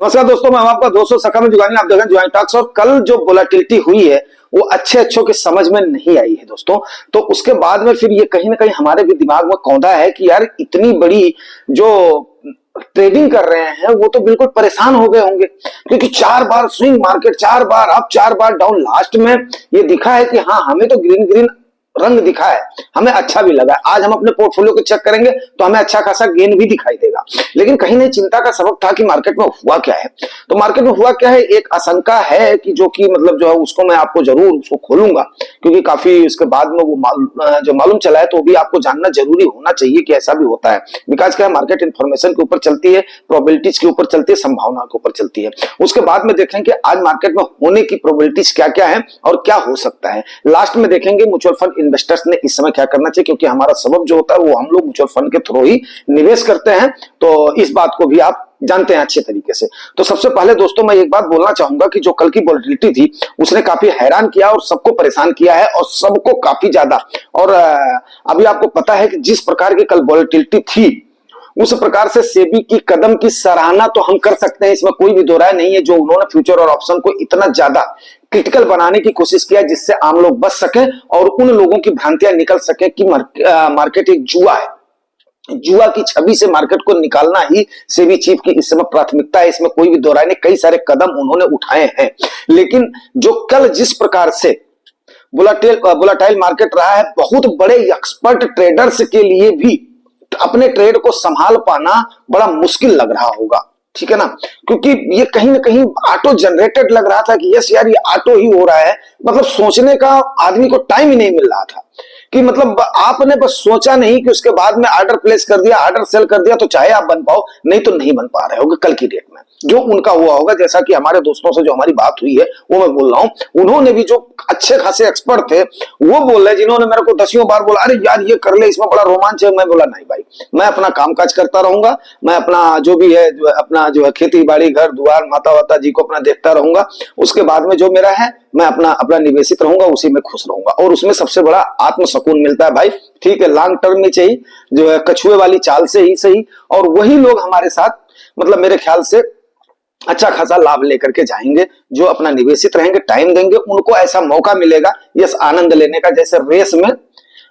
नमस्कार दोस्तों, मैं आपका दोस्तों सखा में जुगानी, आप देख रहे हैं जुगानी टॉक्स। और कल जो वोलेटिलिटी हुई है वो अच्छे के समझ में नहीं आई है दोस्तों। तो उसके बाद में फिर ये कहीं ना कहीं हमारे भी दिमाग में कौंधा है कि यार इतनी बड़ी जो ट्रेडिंग कर रहे हैं वो तो बिल्कुल परेशान हो गए होंगे, क्योंकि 4 बार स्विंग मार्केट, 4 बार अप 4 बार डाउन। लास्ट में ये दिखा है कि हाँ, हमें तो ग्रीन ग्रीन रंग दिखा है, हमें अच्छा भी लगा। आज हम अपने पोर्टफोलियो को चेक करेंगे तो हमें अच्छा खासा गेन भी दिखाई देगा। लेकिन कहीं नहीं, चिंता का सबक था कि मार्केट में हुआ क्या है। तो मार्केट में हुआ क्या है, एक आशंका है कि जो कि मतलब जो है उसको मैं आपको जरूर उसको खोलूंगा, क्योंकि काफी उसके बाद में वो जो मालूम चला है, तो भी आपको जानना जरूरी होना चाहिए कि ऐसा भी होता है। बिकॉज क्या है, मार्केट इन्फॉर्मेशन के ऊपर चलती है, प्रोबेबिलिटीज के ऊपर चलती है, संभावना के ऊपर चलती है। उसके बाद में देखेंगे कि आज मार्केट में होने की प्रोबेबिलिटीज क्या क्या है और क्या हो सकता है। लास्ट में देखेंगे म्यूचुअल फंड इन्वेस्टर्स ने इस समय क्या करना चाहिए, क्योंकि हमारा सबब जो होता है वो हम लोग म्यूचुअल फंड के थ्रू ही निवेश करते हैं। तो इस बात को भी आप जानते हैं अच्छे तरीके से। तो सबसे पहले दोस्तों मैं एक बात बोलना चाहूंगा कि जो कल की वोलेटिलिटी थी उसने काफी हैरान किया और सबको परेशान किया है, और सबको काफी ज्यादा। और अभी आपको पता है कि जिस प्रकार की कल वोलेटिलिटी थी उस प्रकार से सेबी की कदम की सराहना तो हम कर सकते हैं, इसमें कोई भी दो राय नहीं है। जो उन्होंने फ्यूचर और ऑप्शन को इतना ज्यादा क्रिटिकल बनाने की कोशिश किया जिससे आम लोग बच सके और उन लोगों की भ्रांतियां निकल सके कि मार्केट एक जुआ है। जुआ की छवि से मार्केट को निकालना ही सेबी चीफ की इस समय प्राथमिकता है, इसमें कोई भी दो राय नहीं। कई सारे कदम उन्होंने उठाए हैं, लेकिन जो कल जिस प्रकार से वोलाटाइल मार्केट रहा है, बहुत बड़े एक्सपर्ट ट्रेडर्स के लिए भी अपने ट्रेड को संभाल पाना बड़ा मुश्किल लग रहा होगा, ठीक है ना। क्योंकि ये कहीं ना कहीं ऑटो जनरेटेड लग रहा था कि यस यार ये ऑटो ही हो रहा है। मतलब सोचने का आदमी को टाइम ही नहीं मिल रहा था कि मतलब आपने बस सोचा नहीं कि उसके बाद में ऑर्डर प्लेस कर दिया, ऑर्डर सेल कर दिया, तो चाहे आप बन पाओ, नहीं तो नहीं बन पा रहे होगे कल की डेट में। जो उनका हुआ होगा, जैसा कि हमारे दोस्तों से जो हमारी बात हुई है वो मैं बोल रहा हूं, उन्होंने भी जो अच्छे खासे एक्सपर्ट थे वो बोल रहे, जिन्होंने मेरे को दसियों बार बोला अरे यार ये कर ले, इसमें बड़ा रोमांच है। मैं बोला नहीं भाई, मैं अपना कामकाज करता रहूंगा, मैं अपना जो भी है अपना जो है खेती बाड़ी घर द्वार माता वाता जी को अपना देखता रहूंगा। उसके बाद में जो मेरा है मैं अपना निवेशित रहूंगा, उसी में खुश रहूंगा, और उसमें सबसे बड़ा आत्म सुकून मिलता है भाई। ठीक है, लॉन्ग टर्म में चाहिए जो है कछुए वाली चाल से ही सही, और वही लोग हमारे साथ मतलब मेरे ख्याल से अच्छा खासा लाभ लेकर के जाएंगे। जो अपना निवेशित रहेंगे, टाइम देंगे, उनको ऐसा मौका मिलेगा यस आनंद लेने का। जैसे रेस में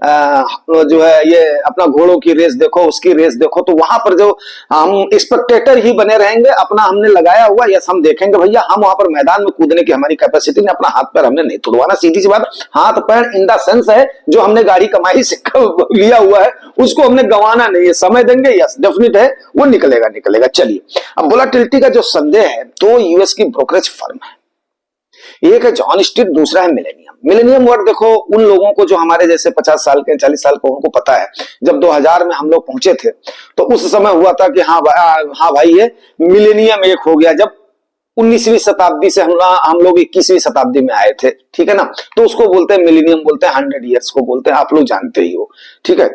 जो है ये अपना घोड़ों की रेस देखो, उसकी रेस देखो, तो वहां पर जो हम स्पेक्टेटर ही बने रहेंगे, अपना हमने लगाया हुआ यस हम देखेंगे भैया, हम वहां पर मैदान में कूदने की हमारी कैपेसिटी ने, अपना हाथ पैर हमने नहीं तुड़वाना। सीधी सी बात, हाथ पैर इन द सेंस है जो हमने गाड़ी कमाई से लिया हुआ है उसको हमने गंवाना नहीं है। समय देंगे यस डेफिनेट है वो निकलेगा निकलेगा। चलिए, अब वोलेटिलिटी का जो संदेह है, तो यूएस की ब्रोकरेज फर्म है, एक है जॉन स्ट्रीट, दूसरा है मिलेनियम। मिलेनियम वर्ड देखो, उन लोगों को जो हमारे जैसे 50 साल के 40 साल के उनको पता है। जब 2000 में हम लोग पहुंचे थे तो उस समय हुआ था कि हाँ भाई ये मिलेनियम एक हो गया। जब 19वीं शताब्दी से हम लोग 21वीं शताब्दी में आए थे, ठीक है ना, तो उसको बोलते हैं मिलेनियम, बोलते हैं 100 ईयर्स को बोलते हैं, आप लोग जानते ही हो, ठीक है।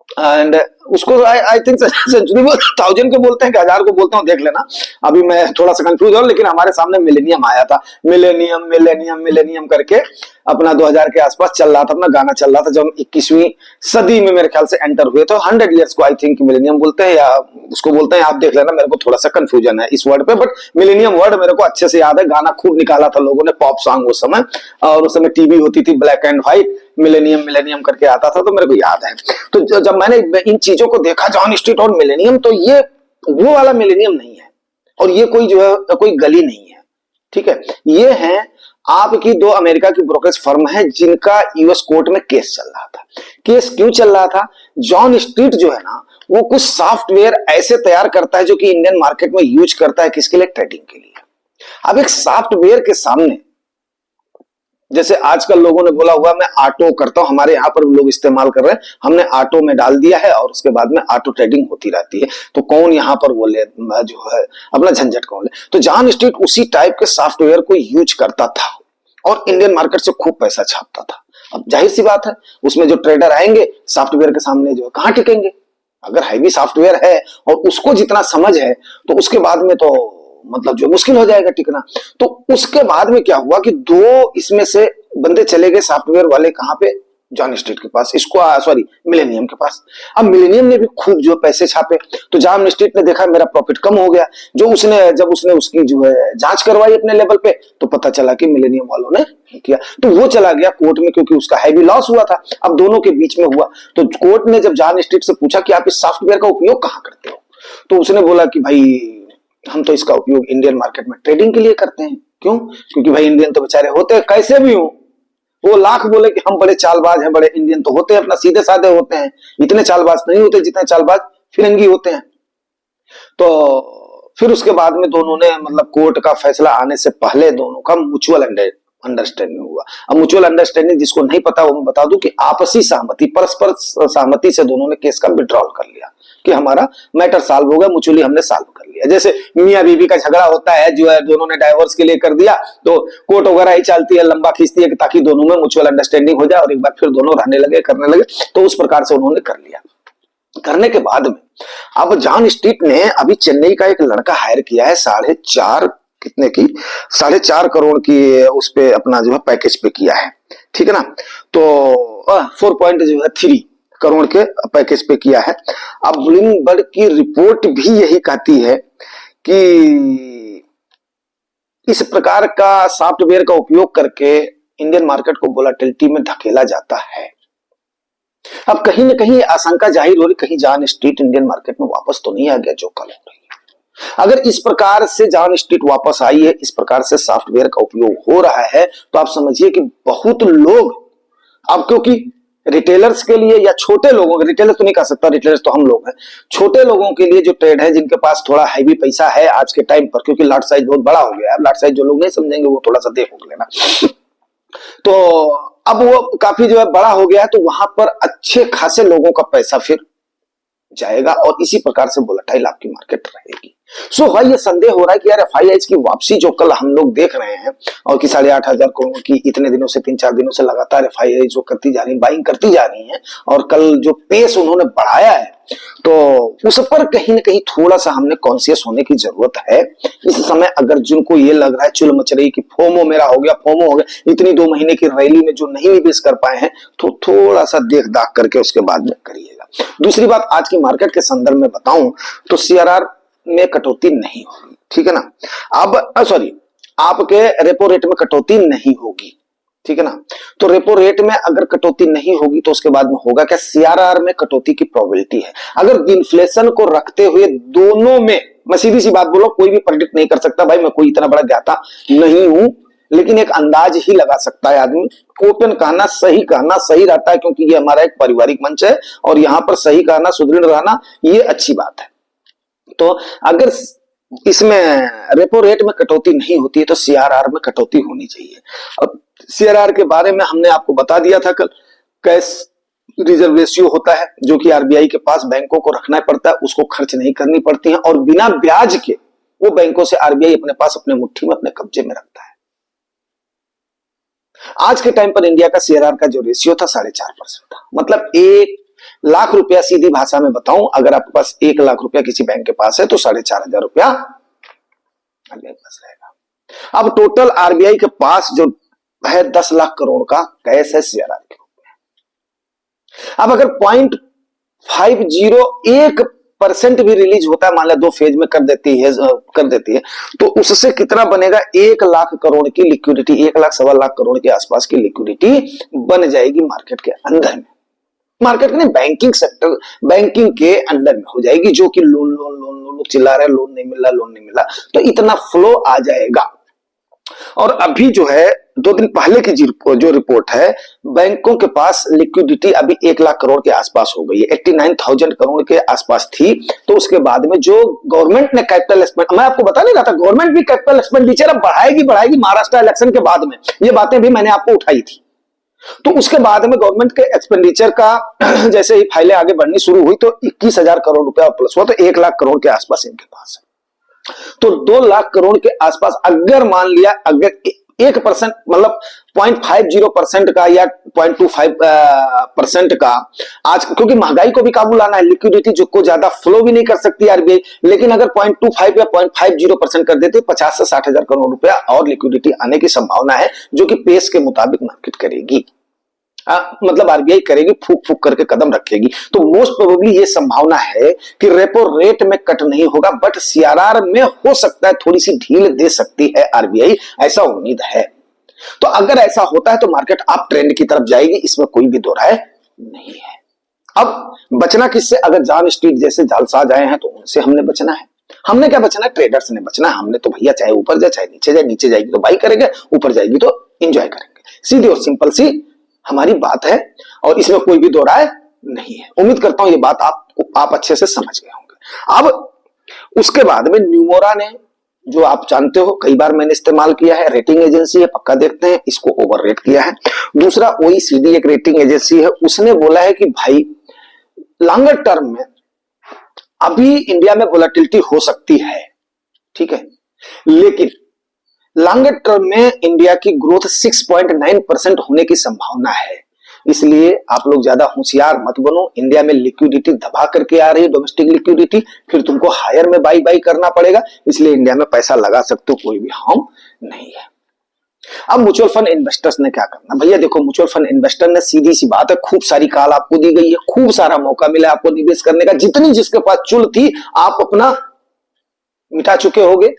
एंड उसको आई थिंक सेंचुरी 1000 को बोलते हैं कि 1000 को बोलते हैं, देख लेना। अभी मैं थोड़ा सा कंफ्यूज हूं, लेकिन हमारे सामने मिलेनियम आया था। मिलेनियम मिलेनियम मिलेनियम करके अपना 2000 के आसपास चल रहा था, अपना गाना चल रहा था। जब 21वीं सदी में मेरे ख्याल से एंटर हुए तो 100 ईयर्स को आई थिंक मिलेनियम बोलते हैं, या उसको बोलते हैं, आप देख लेना। मेरे को थोड़ा सा कंफ्यूजन है इस वर्ड पे, बट मिलेनियम वर्ड मेरे को अच्छे से याद है। गाना खूब निकाला था लोगों ने, पॉप सॉन्ग उस समय, और उस समय टीवी होती थी black and white, millennium millennium करके आता था, तो मेरे को याद है। तो जब मैंने इन चीजों को देखा, जॉन स्ट्रीट और मिलेनियम, तो ये वो वाला मिलेनियम नहीं है, और ये कोई जो है कोई गली नहीं है, ठीक है। ये है आपकी दो अमेरिका की ब्रोकरेज फर्म है जिनका यूएस कोर्ट में केस चल रहा था। केस क्यों चल रहा था? जॉन स्ट्रीट जो है ना, वो कुछ सॉफ्टवेयर ऐसे तैयार करता है जो कि इंडियन मार्केट में यूज करता है, किसके लिए? ट्रेडिंग के लिए। अब एक सॉफ्टवेयर के सामने, जैसे आजकल लोगों ने बोला हुआ मैं ऑटो करता हूं, हमारे यहां पर लोग इस्तेमाल कर रहे हैं, हमने ऑटो में डाल दिया है और उसके बाद में ऑटो ट्रेडिंग होती रहती है, तो कौन यहां पर वो ले जो है अपना झंझट कौन ले? तो जॉन स्ट्रीट उसी टाइप के सॉफ्टवेयर को यूज करता था और इंडियन मार्केट से खूब पैसा छापता था। अब जाहिर सी बात है, उसमें जो ट्रेडर आएंगे सॉफ्टवेयर के सामने जो है कहां टिकेंगे? अगर हैवी सॉफ्टवेयर है और उसको जितना समझ है, तो उसके बाद में तो मतलब जो मुश्किल हो जाएगा टिकना। तो उसके बाद में क्या हुआ कि दो इसमें से बंदे चले गए सॉफ्टवेयर वाले, कहां पे? जॉन स्ट्रीट के पास, इसको सॉरी मिलेनियम के पास। अब मिलेनियम ने भी खूब जो पैसे छापे, तो जॉन स्ट्रीट ने देखा मेरा प्रॉफिट कम हो गया, जो उसने जब उसने उसकी जो है जांच करवाई अपने लेवल पे, तो पता चला कि मिलेनियम वालों ने किया, तो वो चला गया कोर्ट में क्योंकि उसका हैवी लॉस हुआ था। अब दोनों के बीच में हुआ, तो कोर्ट ने जब जॉन स्ट्रीट से पूछा कि आप इस सॉफ्टवेयर का उपयोग कहां करते हो, तो उसने बोला कि भाई हम तो इसका उपयोग इंडियन मार्केट में ट्रेडिंग के लिए करते हैं। क्यों? क्योंकि भाई इंडियन तो बेचारे होते कैसे भी हो, वो लाख बोले कि हम बड़े चालबाज हैं, बड़े इंडियन तो होते हैं अपना सीधे साधे होते हैं, इतने चालबाज नहीं होते जितने चालबाज फिरंगी होते हैं। तो फिर उसके बाद में दोनों ने मतलब कोर्ट का फैसला आने से पहले दोनों का म्यूचुअल अंडरस्टैंडिंग हुआ। अब म्यूचुअल अंडरस्टैंडिंग जिसको नहीं पता वो मैं बता दूं कि आपसी सहमति, परस्पर सहमति से दोनों ने केस का विड्रॉल कर लिया कि हमारा मैटर सॉल्व हो गया, म्यूचुअली हमने सॉल्व कर लिया। जैसे मियां बीवी का झगड़ा होता है, जो है दोनों ने डाइवोर्स के लिए कर दिया, तो कोर्ट वगैरह ही चलती है, लंबा खींचती है ताकि दोनों में म्यूचुअल अंडरस्टैंडिंग हो जाए और एक बार फिर दोनों रहने लगे, करने लगे। तो उस प्रकार से उन्होंने कर लिया। करने के बाद में अब जॉन स्ट्रीट ने अभी चेन्नई का एक लड़का हायर किया है, 4.5 कितने की 4.5 करोड़ की उस पे अपना जो है पैकेज पे किया है, ठीक है ना। तो 4.3 करोड़ के पैकेज पे किया है। अब ब्लूमबर्ग की रिपोर्ट भी यही कहती है कि इस प्रकार का सॉफ्टवेयर का उपयोग करके इंडियन मार्केट को वोलेटिलिटी में धकेला जाता है। अब कहीं ना कहीं आशंका जाहिर हो रही, कहीं जॉन स्ट्रीट इंडियन मार्केट में वापस तो नहीं आ गया जो कल हो रही है। अगर इस प्रकार से जॉन स्ट्रीट वापस आई है, इस प्रकार से सॉफ्टवेयर का उपयोग हो रहा है, तो आप समझिए कि बहुत लोग अब, क्योंकि रिटेलर्स के लिए या छोटे लोगों, रिटेलर्स तो नहीं कह सकता, रिटेलर्स तो हम लोग हैं, छोटे लोगों के लिए जो ट्रेड है, जिनके पास थोड़ा हैवी पैसा है आज के टाइम पर, क्योंकि लॉट साइज बहुत बड़ा हो गया है। लॉट साइज जो लोग नहीं समझेंगे वो थोड़ा सा देख लेना। तो अब वो काफी जो है बड़ा हो गया है, तो वहां पर अच्छे खासे लोगों का पैसा फिर जाएगा और इसी प्रकार से वोलेटाइल आपकी मार्केट रहेगी। सो भाई ये संदेह हो रहा है कि यार एफआईआईज की वापसी जो कल हम लोग देख रहे हैं और कि 8,500 करोड़ की इतने दिनों से 3-4 दिनों से लगातार एफआईआई जो करती जा रही, बाइंग करती जा रही है, और कल जो पेस उन्होंने बढ़ाया है, तो उस पर कहीं ना कहीं थोड़ा सा हमने कॉन्शियस होने की जरूरत है। इस समय अगर जिनको ये लग रहा है चुल मच रही कि फोमो मेरा हो गया, फोमो हो गया, इतनी 2 महीने की रैली में जो नहीं निवेश कर पाए हैं, तो थोड़ा सा देख दाख करके उसके बाद में करिएगा। दूसरी बात, आज की मार्केट के संदर्भ में बताऊं तो सीआरआर में कटौती नहीं होगी, ठीक है ना। अब सॉरी, आपके रेपो रेट में कटौती नहीं होगी, ठीक है ना। तो रेपो रेट में अगर कटौती नहीं होगी तो उसके बाद में होगा क्या, सीआरआर में कटौती की प्रोबेबिलिटी है। अगर इन्फ्लेशन को रखते हुए दोनों में, मैं सीधी सी बात बोलो, कोई भी प्रेडिक्ट नहीं कर सकता भाई, मैं कोई इतना बड़ा ज्ञाता नहीं हूं, लेकिन एक अंदाज ही लगा सकता है आदमी। ओपन कहना सही रहता है, क्योंकि ये हमारा एक पारिवारिक मंच है और यहां पर सही कहना, सुदृढ़ रहना, ये अच्छी बात है। तो अगर इसमें रेपो रेट में कटौती नहीं होती है तो सीआरआर में कटौती होनी चाहिए। अब सीआरआर के बारे में हमने आपको बता दिया था कल, कैश रिजर्व रेशियो होता है जो कि आरबीआई के पास बैंकों को रखना पड़ता है, उसको खर्च नहीं करनी पड़ती है, और बिना ब्याज के वो बैंकों से आरबीआई अपने पास, अपने मुट्ठी में, अपने कब्जे में रखता है। आज के टाइम पर इंडिया का सीआरआर का जो रेशियो था 4.5% था। मतलब 1 लाख रुपया, सीधी भाषा में बताऊं, अगर आपके पास 1 लाख रुपया किसी बैंक के पास है तो 4,500 रुपया आरबीआई के पास रहेगा। अब टोटल आरबीआई के पास जो है 10 लाख करोड़ का कैश है सीआरआर के रूप में। अब अगर 0.501% भी रिलीज होता है, मान लिया 2 फेज में कर देती है, तो उससे कितना बनेगा, 1 लाख करोड़ की लिक्विडिटी, 1 लाख सवा लाख करोड़ के आसपास की लिक्विडिटी बन जाएगी मार्केट के अंदर में। मार्केट में बैंकिंग सेक्टर, बैंकिंग के अंडर में हो जाएगी, जो कि लोन लोग चिल्ला रहे हैं, लोन नहीं मिला, तो इतना फ्लो आ जाएगा। और अभी जो है 2 दिन पहले की जो रिपोर्ट है, बैंकों के पास लिक्विडिटी अभी 1 लाख करोड़ के आसपास हो गई है, 89,000 करोड़ के आसपास थी। तो उसके बाद में जो गवर्नमेंट ने कैपिटल एक्सपेंडिचर, मैं आपको बता नहीं रहा था, गवर्नमेंट भी कैपिटल एक्सपेंडिचर अब बढ़ाएगी महाराष्ट्र इलेक्शन के बाद में, ये बातें भी मैंने आपको उठाई थी। तो उसके बाद में गवर्नमेंट के एक्सपेंडिचर का जैसे ही फाइलें आगे बढ़नी शुरू हुई तो 21,000 करोड़ रुपया प्लस हुआ, तो 1 लाख करोड़ के आसपास इनके पास है। तो 2 लाख करोड़ के आसपास अगर मान लिया, अगर 1% मतलब 0.50% का या 0.25% का, आज क्योंकि महंगाई को भी काबू लाना है, लिक्विडिटी जो को ज्यादा फ्लो भी नहीं कर सकती आरबीआई, लेकिन अगर 0.25 या 0.50% कर देते 50 से 60,000 करोड़ रुपया और लिक्विडिटी आने की संभावना है, जो कि पेस के मुताबिक मार्केट करेगी। मतलब आरबीआई करेगी, फूक फूक करके कदम रखेगी। तो मोस्ट प्रोबेबली ये संभावना है कि रेपो रेट में कट नहीं होगा, बट सीआरआर में हो सकता है थोड़ी सी ढील दे सकती है आरबीआई, ऐसा उम्मीद है। तो अगर ऐसा होता है तो मार्केट अप ट्रेंड की तरफ जाएगी, इसमें कोई भी दो राय नहीं है। अब बचना किससे? अगर जॉन स्ट्रीट जैसे जालसाज आए हैं तो उनसे हमने बचना है। हमने क्या बचना है? ट्रेडर्स ने बचना है। हमने तो भैया चाहे ऊपर जाए चाहे नीचे जाए, नीचे जाएगी तो बाई करेंगे, ऊपर जाएगी तो एंजॉय करेंगे। सीधी और सिंपल सी हमारी बात है और इसमें कोई भी दो राय नहीं है। उम्मीद करता हूं ये बात आप अच्छे से समझ गए होंगे। अब उसके बाद में न्यूमोरा ने, जो आप जानते हो कई बार मैंने इस्तेमाल किया है, रेटिंग एजेंसी है, पक्का देखते हैं, इसको ओवर रेट किया है। दूसरा ओईसीडी एक रेटिंग एजेंसी है, उसने बोला है कि भाई लॉन्गर टर्म में अभी इंडिया में वोलेटिलिटी हो सकती है, ठीक है, लेकिन लॉन्गर टर्म में इंडिया की ग्रोथ 6.9% होने की संभावना है। इसलिए आप लोग ज्यादा होशियार मत बनो। इंडिया में लिक्विडिटी दबा करके आ रही है, डोमेस्टिक लिक्विडिटी, फिर तुमको हायर में बाई करना पड़ेगा, इसलिए इंडिया में पैसा लगा सकते हो, कोई भी हार्म नहीं है। अब म्यूचुअल फंड इन्वेस्टर्स ने क्या करना? भैया देखो, म्यूचुअल फंड इन्वेस्टर ने सीधी सी बात है, खूब सारी कॉल आपको दी गई है, खूब सारा मौका मिला आपको निवेश करने का, जितनी जिसके पास चुल थी आप अपना मिटा चुके होगे।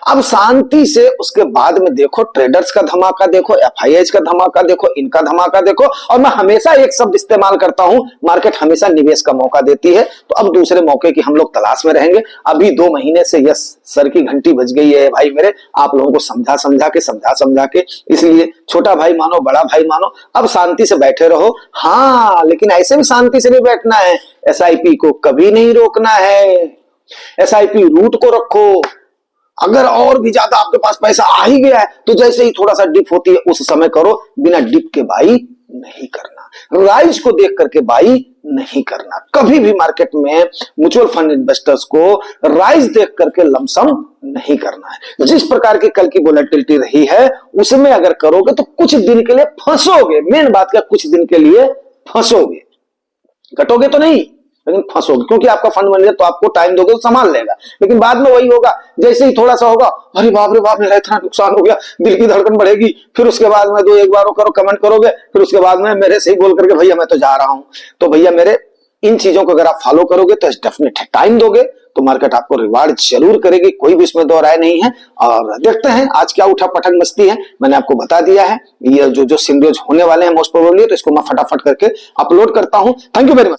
अब शांति से उसके बाद में देखो, ट्रेडर्स का धमाका देखो, एफआईआई का धमाका देखो, इनका धमाका देखो। और मैं हमेशा एक शब्द इस्तेमाल करता हूं, मार्केट हमेशा निवेश का मौका देती है, तो अब दूसरे मौके की हम लोग तलाश में रहेंगे। अभी 2 महीने से यस सर की घंटी बज गई है भाई मेरे, आप लोगों को समझा समझा के, इसलिए छोटा भाई मानो बड़ा भाई मानो, अब शांति से बैठे रहो। हाँ, लेकिन ऐसे भी शांति से नहीं बैठना है, एसआईपी को कभी नहीं रोकना है, एसआईपी रूट को रखो। अगर और भी ज्यादा आपके पास पैसा आ ही गया है तो जैसे ही थोड़ा सा डिप होती है उस समय करो, बिना डिप के बाई नहीं करना, राइज को देख करके बाई नहीं करना। कभी भी मार्केट में म्यूचुअल फंड इन्वेस्टर्स को राइज देख करके लमसम नहीं करना है। जिस प्रकार की कल की वोलेटिलिटी रही है उसमें अगर करोगे तो कुछ दिन के लिए फंसोगे। मेन बात क्या, कुछ दिन के लिए फंसोगे, कटोगे तो नहीं लेकिन फंसोगे, क्योंकि आपका फंड मैनेजर तो आपको टाइम दोगे तो संभाल लेगा, लेकिन बाद में वही होगा, जैसे ही थोड़ा सा होगा, अरे बाप रे बाप मेरा इतना नुकसान हो गया, दिल की धड़कन बढ़ेगी, फिर उसके बाद में 2-1 बार करो कमेंट करोगे, फिर उसके बाद में मेरे से ही बोल करके भैया मैं तो जा रहा हूं। तो भैया मेरे, इन चीजों को अगर आप फॉलो करोगे तो डेफिनेट टाइम दोगे तो मार्केट आपको रिवार्ड जरूर करेगी, कोई भी इसमें दो राय नहीं है। और देखते हैं आज क्या उठा पटक मस्ती है, मैंने आपको बता दिया है। ये जो सिनेरियोज होने वाले हैं मोस्ट प्रोबेबली, तो इसको मैं फटाफट करके अपलोड करता हूं। Thank you very much.